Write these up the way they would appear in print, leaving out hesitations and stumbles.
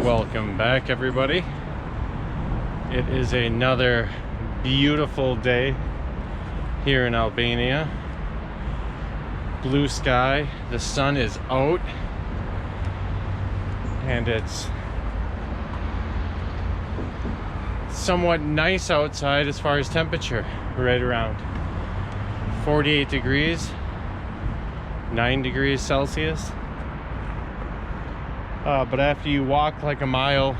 Welcome back, everybody. It is another beautiful day here in Albania. Blue sky, the sun is out, and it's somewhat nice outside as far as temperature, right around 48 degrees, 9 degrees Celsius. But after you walk like a mile,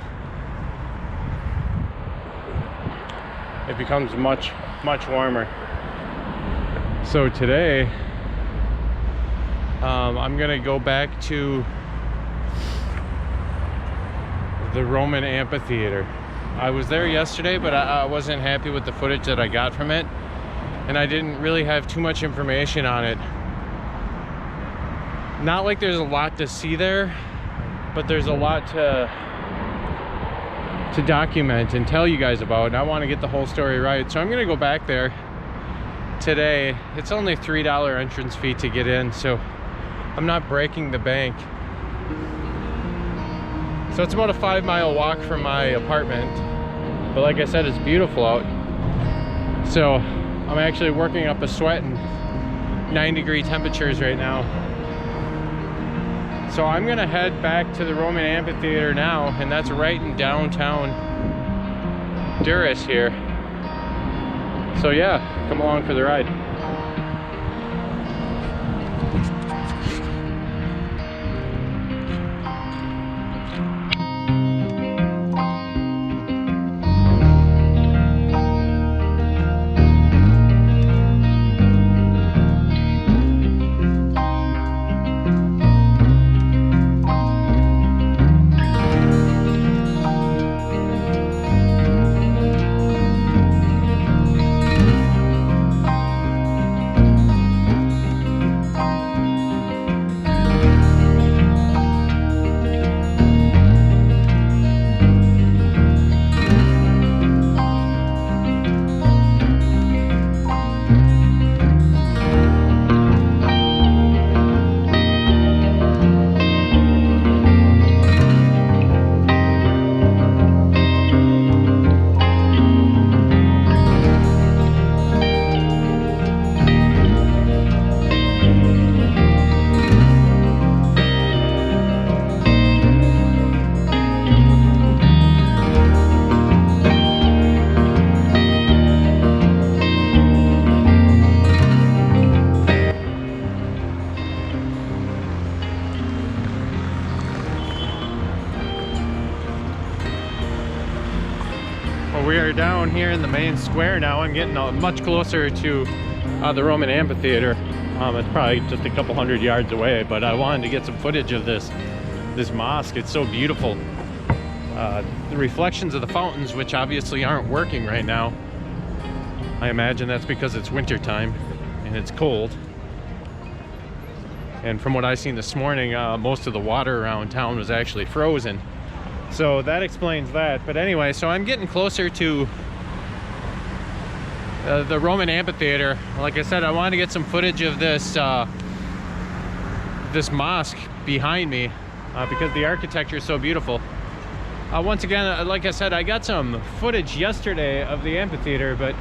it becomes much warmer. So today, I'm gonna go back to the Roman Amphitheater. I was there yesterday, but I wasn't happy with the footage that I got from it, and I didn't really have too much information on it. Not like there's a lot to see there, but there's a lot to document and tell you guys about, and I want to get the whole story right. So I'm gonna go back there today. It's only $3 entrance fee to get in, so I'm not breaking the bank. So it's about a 5-mile walk from my apartment, but like I said, it's beautiful out. So I'm actually working up a sweat in 9-degree temperatures right now. So I'm gonna head back to the Roman Amphitheater now, and that's right in downtown Durres here. So yeah, come along for the ride. We are down here in the main square now. I'm getting much closer to the Roman Amphitheater. It's probably just a couple hundred yards away, but I wanted to get some footage of this mosque. It's so beautiful. The reflections of the fountains, which obviously aren't working right now. I imagine that's because it's winter time and it's cold. And from what I seen this morning, most of the water around town was actually frozen. So that explains that. But anyway, so I'm getting closer to the Roman Amphitheater. Like I said, I wanted to get some footage of this this mosque behind me because the architecture is so beautiful. Once again, like I said, I got some footage yesterday of the amphitheater, but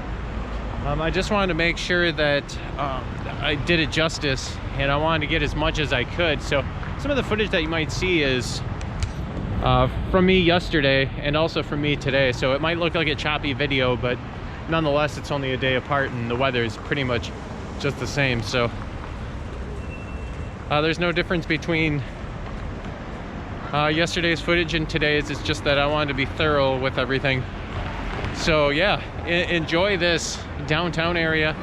I just wanted to make sure that I did it justice, and I wanted to get as much as I could. So some of the footage that you might see is from me yesterday and also from me today, so it might look like a choppy video, but nonetheless it's only a day apart and the weather is pretty much just the same. So there's no difference between yesterday's footage and today's. It's just that I wanted to be thorough with everything. So yeah, enjoy this downtown area,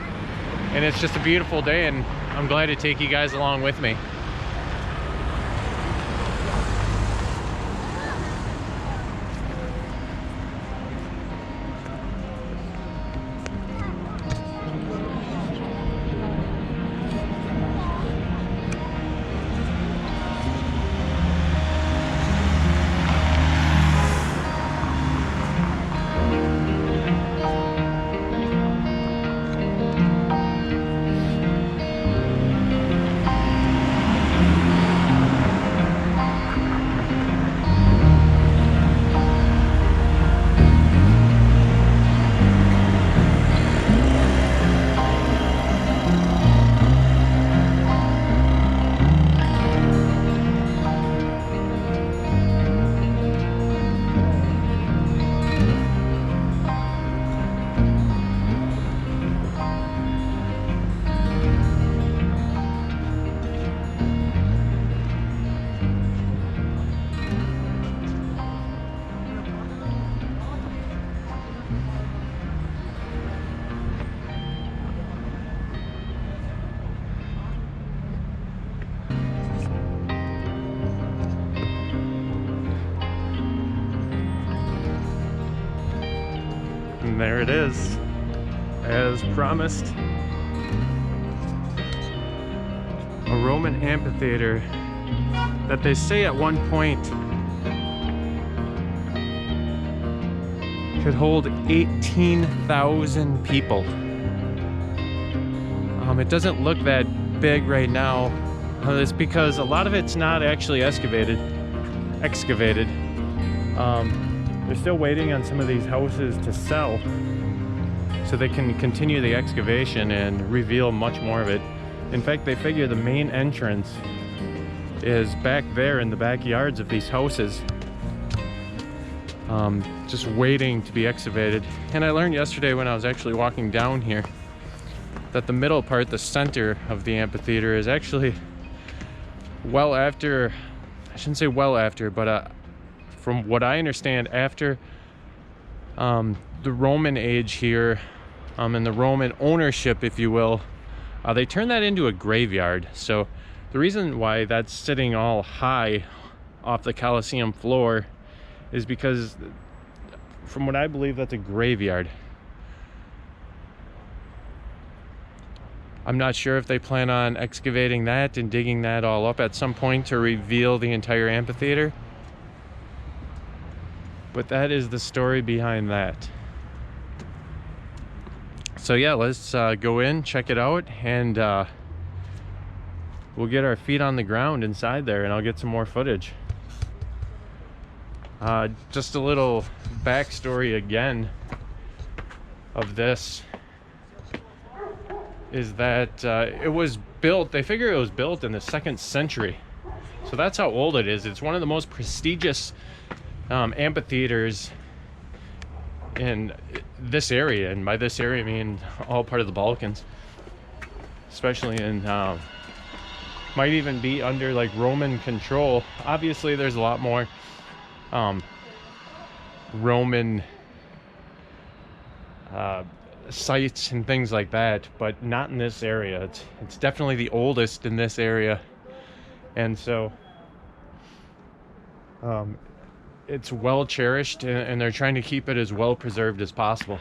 and it's just a beautiful day, and I'm glad to take you guys along with me. And there it is, as promised. A Roman amphitheater that they say at one point could hold 18,000 people. It doesn't look that big right now. It's because a lot of it's not actually excavated. They're still waiting on some of these houses to sell so they can continue the excavation and reveal much more of it. In fact, they figure the main entrance is back there in the backyards of these houses, just waiting to be excavated. And I learned yesterday when I was actually walking down here that the middle part, the center of the amphitheater, is actually well after, I shouldn't say well after, but from what I understand, after the Roman age here, and the Roman ownership, if you will, they turned that into a graveyard. So the reason why that's sitting all high off the Colosseum floor is because, from what I believe, that's a graveyard. I'm not sure if they plan on excavating that and digging that all up at some point to reveal the entire amphitheater. But that is the story behind that. So yeah, let's go in, check it out, and we'll get our feet on the ground inside there, and I'll get some more footage. Just a little backstory again of this is that it was built, they figure it was built in the 2nd century. So that's how old it is. It's one of the most prestigious amphitheaters in this area, and by this area I mean all part of the Balkans, especially in might even be under like Roman control. Obviously there's a lot more Roman sites and things like that, but not in this area. It's definitely the oldest in this area, and so it's well cherished, and they're trying to keep it as well preserved as possible.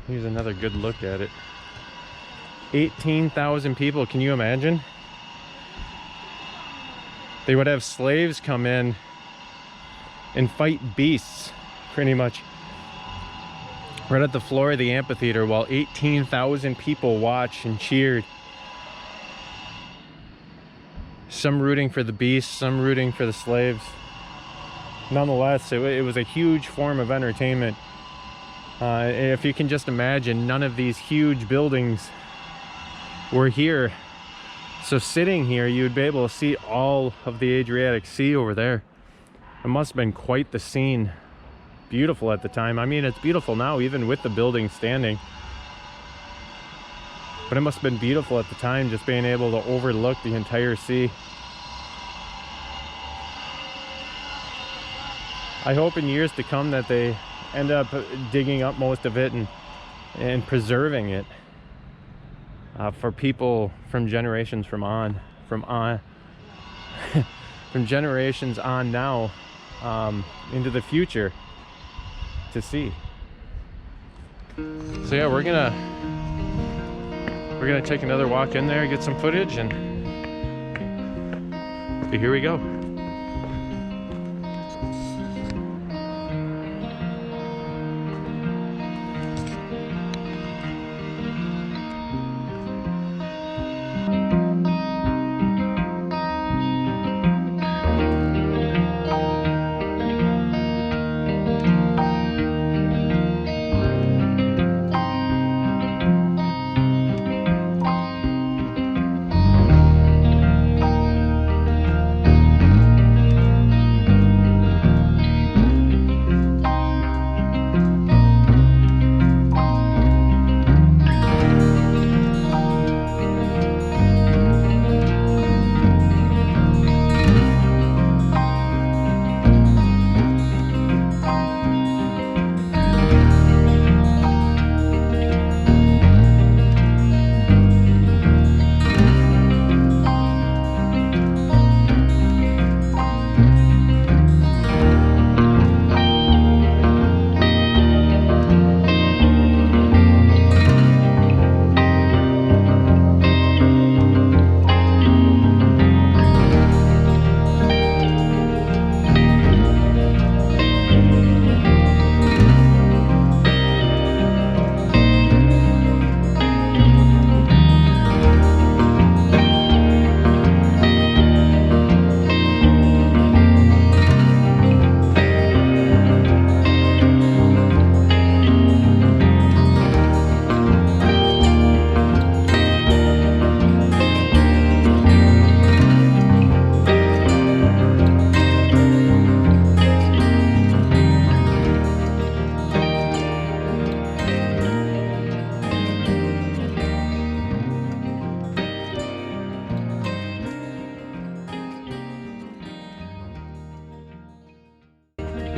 Here's another good look at it. 18,000 people, can you imagine? They would have slaves come in and fight beasts, pretty much, right at the floor of the amphitheater, while 18,000 people watched and cheered. Some rooting for the beasts, some rooting for the slaves. Nonetheless, it was a huge form of entertainment. If you can just imagine, none of these huge buildings were here. So sitting here, you would be able to see all of the Adriatic Sea over there. It must have been quite the scene. Beautiful at the time. I mean, it's beautiful now, even with the building standing. But it must have been beautiful at the time, just being able to overlook the entire sea. I hope in years to come that they end up digging up most of it and preserving it for people from generations from generations on now into the future to see. So yeah, we're gonna take another walk in there, get some footage, and here we go.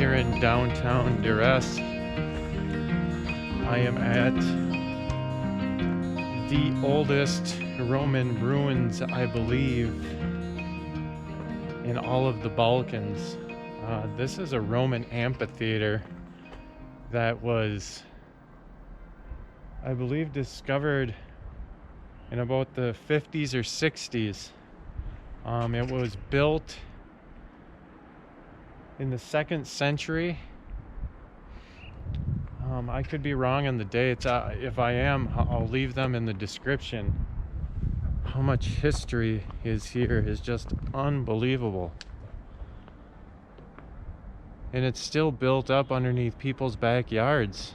here in downtown Durres. I am at the oldest Roman ruins, I believe, in all of the Balkans. This is a Roman amphitheater that was, I believe, discovered in about the 50s or 60s. It was built in the 2nd century. I could be wrong on the dates. If I am, I'll leave them in the description. How much history is here is just unbelievable. And it's still built up underneath people's backyards.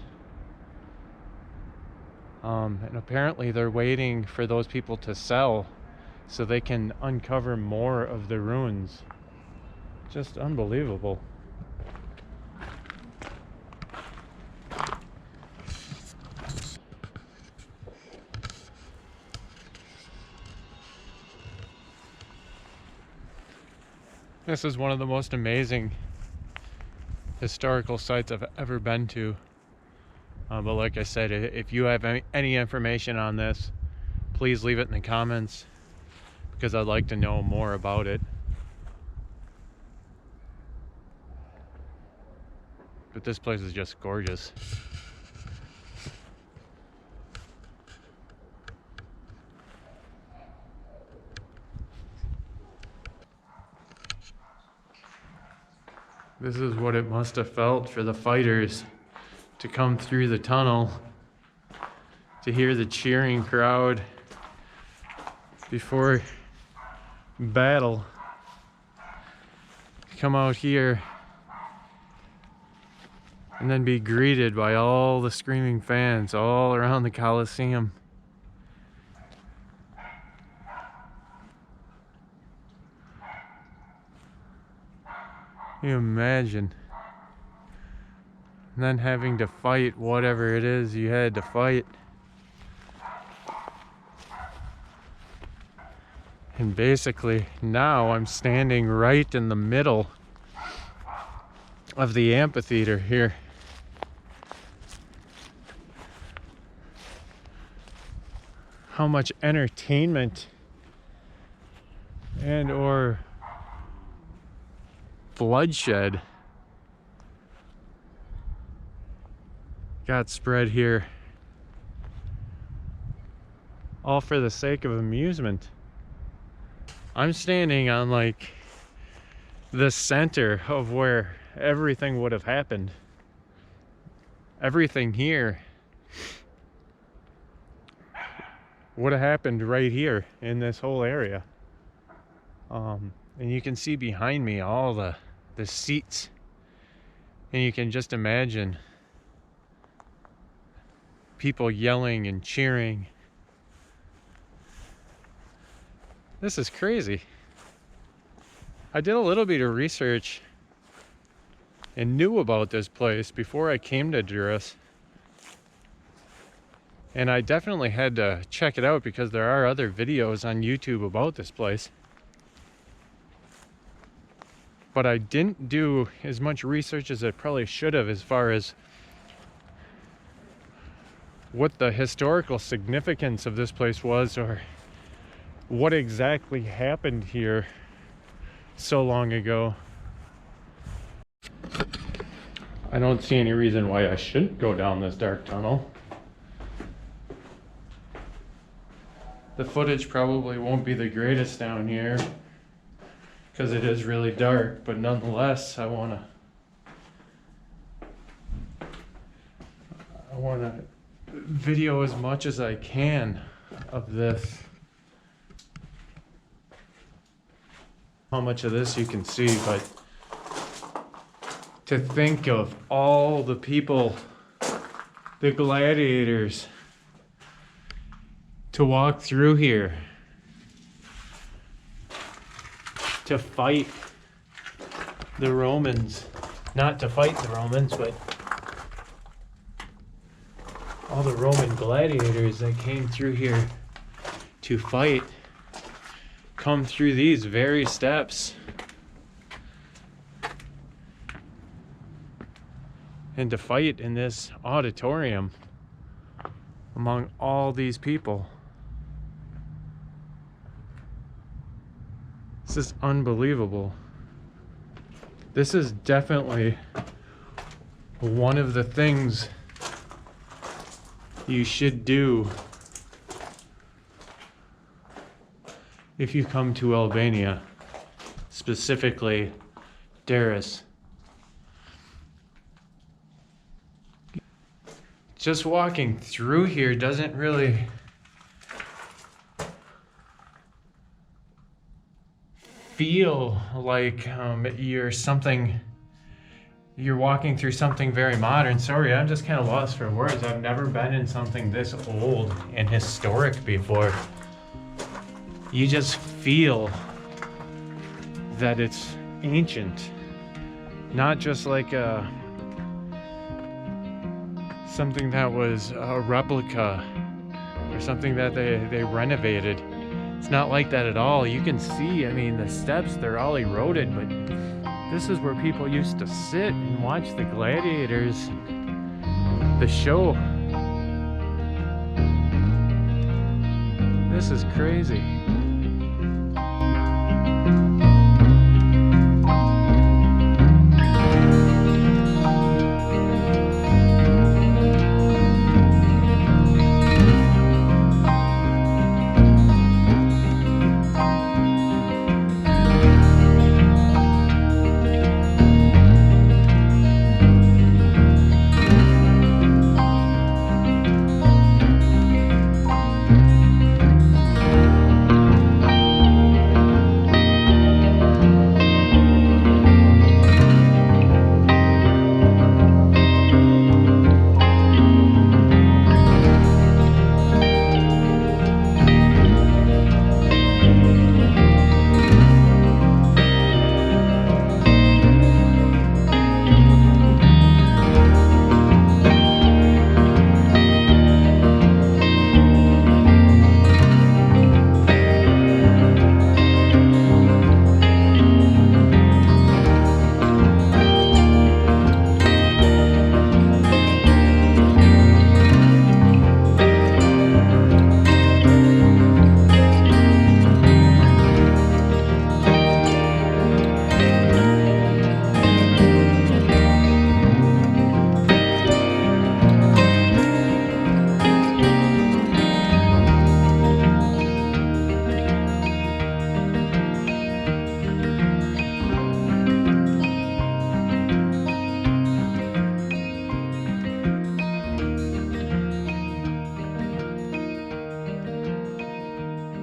And apparently they're waiting for those people to sell so they can uncover more of the ruins. Just unbelievable. This is one of the most amazing historical sites I've ever been to. But like I said, if you have any information on this, please leave it in the comments, because I'd like to know more about it. But this place is just gorgeous. This is what it must have felt for the fighters to come through the tunnel, to hear the cheering crowd before battle, come out here and then be greeted by all the screaming fans all around the Coliseum. Can you imagine? And then having to fight whatever it is you had to fight. And basically now I'm standing right in the middle of the amphitheater here. How much entertainment and or bloodshed got spread here, all for the sake of amusement. I'm standing on like the center of where everything would have happened. Everything here would have happened right here in this whole area. And you can see behind me all the seats, and you can just imagine people yelling and cheering. This is crazy. I did a little bit of research and knew about this place before I came to Durres, and I definitely had to check it out because there are other videos on YouTube about this place. But I didn't do as much research as I probably should have as far as what the historical significance of this place was, or what exactly happened here so long ago. I don't see any reason why I shouldn't go down this dark tunnel. The footage probably won't be the greatest down here because it is really dark, but nonetheless I want to video as much as I can of this. How much of this you can see, but to think of all the people, the gladiators, to walk through here, to fight the Romans, not to fight the Romans, but all the Roman gladiators that came through here to fight, come through these very steps. and to fight in this auditorium among all these people. This is unbelievable. This is definitely one of the things you should do if you come to Albania, specifically Durres. Just walking through here doesn't really feel like you're walking through something very modern. Sorry, I'm just kind of lost for words. I've never been in something this old and historic before. You just feel that it's ancient, not just like something that was a replica or something that they renovated. It's not like that at all. You can see, I mean, the steps, they're all eroded, but this is where people used to sit and watch the gladiators, the show. This is crazy.